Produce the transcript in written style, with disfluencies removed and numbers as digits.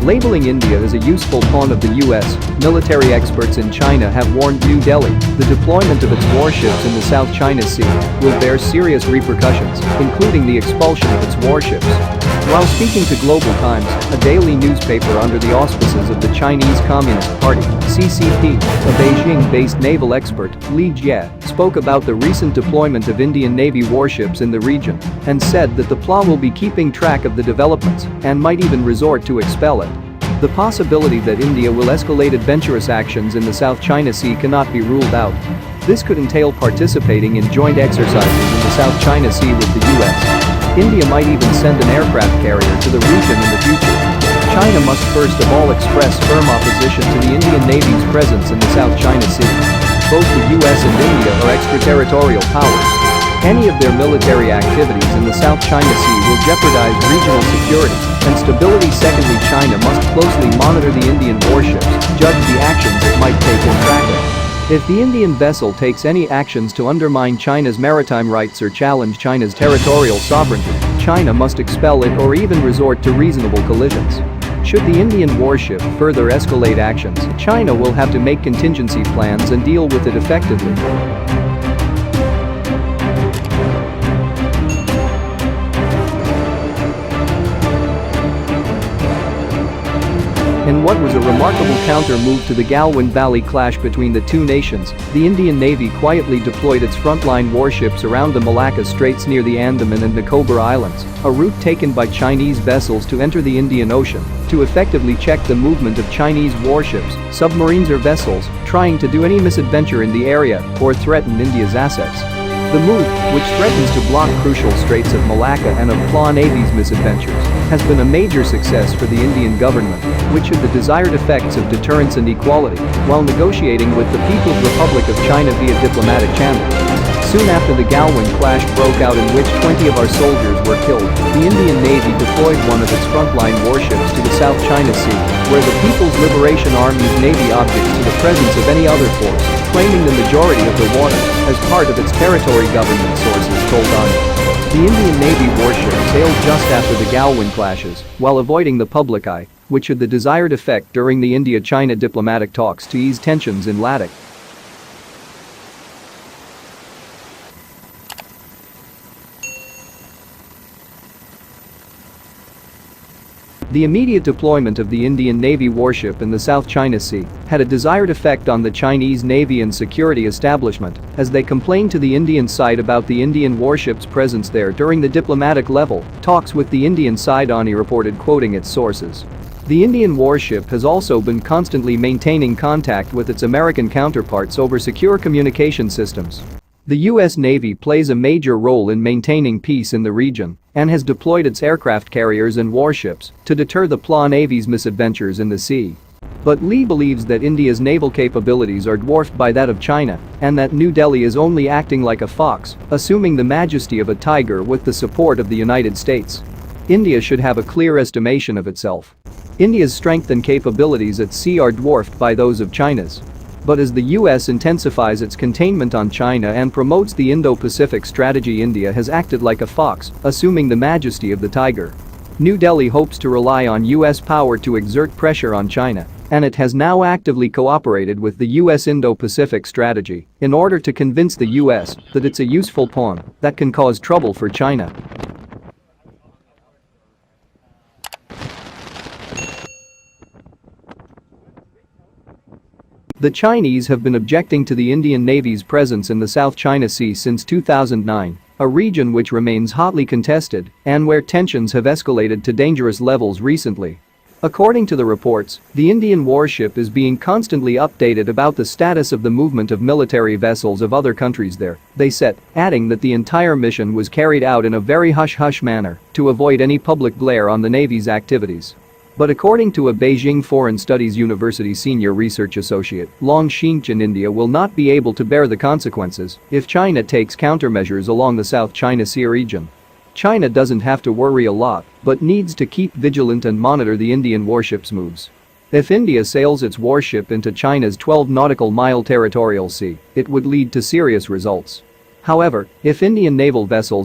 Labeling India as a useful pawn of the US, military experts in China have warned New Delhi the deployment of its warships in the South China Sea will bear serious repercussions, including the expulsion of its warships. While speaking to Global Times, a daily newspaper under the auspices of the Chinese Communist Party (CCP), a Beijing-based naval expert, Li Jie, spoke about the recent deployment of Indian Navy warships in the region and said that the PLA will be keeping track of the developments and might even resort to expel it. The possibility that India will escalate adventurous actions in the South China Sea cannot be ruled out. This could entail participating in joint exercises in the South China Sea with the US. India might even send an aircraft carrier to the region in the future. China must first of all express firm opposition to the Indian Navy's presence in the South China Sea. Both the US and India are extraterritorial powers. Any of their military activities in the South China Sea will jeopardize regional security and stability. Secondly, China must closely monitor the Indian warships, judge the actions it might take and track it. If the Indian vessel takes any actions to undermine China's maritime rights or challenge China's territorial sovereignty, China must expel it or even resort to reasonable collisions. Should the Indian warship further escalate actions, China will have to make contingency plans and deal with it effectively. In what was a remarkable counter-move to the Galwan Valley clash between the two nations, the Indian Navy quietly deployed its frontline warships around the Malacca Straits near the Andaman and Nicobar Islands, a route taken by Chinese vessels to enter the Indian Ocean, to effectively check the movement of Chinese warships, submarines or vessels trying to do any misadventure in the area or threaten India's assets. The move, which threatens to block crucial straits of Malacca and of PLA Navy's misadventures, has been a major success for the Indian government, which had the desired effects of deterrence and equality while negotiating with the People's Republic of China via diplomatic channels. Soon after the Galwan clash broke out in which 20 of our soldiers were killed, the Indian Navy deployed one of its frontline warships to the South China Sea, where the People's Liberation Army's Navy objects to the presence of any other force, claiming the majority of the water as part of its territory, government sources told ONU. The Indian Navy warship sailed just after the Galwan clashes, while avoiding the public eye, which had the desired effect during the India-China diplomatic talks to ease tensions in Ladakh. The immediate deployment of the Indian Navy warship in the South China Sea had a desired effect on the Chinese Navy and security establishment, as they complained to the Indian side about the Indian warship's presence there during the diplomatic level talks with the Indian side, ONU reported, quoting its sources. The Indian warship has also been constantly maintaining contact with its American counterparts over secure communication systems. The U.S. Navy plays a major role in maintaining peace in the region and has deployed its aircraft carriers and warships to deter the PLA Navy's misadventures in the sea. But Lee believes that India's naval capabilities are dwarfed by that of China and that New Delhi is only acting like a fox, assuming the majesty of a tiger with the support of the United States. India should have a clear estimation of itself. India's strength and capabilities at sea are dwarfed by those of China's. But as the US intensifies its containment on China and promotes the Indo-Pacific strategy, India has acted like a fox, assuming the majesty of the tiger. New Delhi hopes to rely on US power to exert pressure on China, and it has now actively cooperated with the US Indo-Pacific strategy in order to convince the US that it's a useful pawn that can cause trouble for China. The Chinese have been objecting to the Indian Navy's presence in the South China Sea since 2009, a region which remains hotly contested and where tensions have escalated to dangerous levels recently. According to the reports, the Indian warship is being constantly updated about the status of the movement of military vessels of other countries there, they said, adding that the entire mission was carried out in a very hush-hush manner to avoid any public glare on the Navy's activities. But according to a Beijing Foreign Studies University senior research associate, Long Xinchen, India will not be able to bear the consequences if China takes countermeasures along the South China Sea region. China doesn't have to worry a lot, but needs to keep vigilant and monitor the Indian warship's moves. If India sails its warship into China's 12 nautical mile territorial sea, it would lead to serious results. However, if Indian naval vessels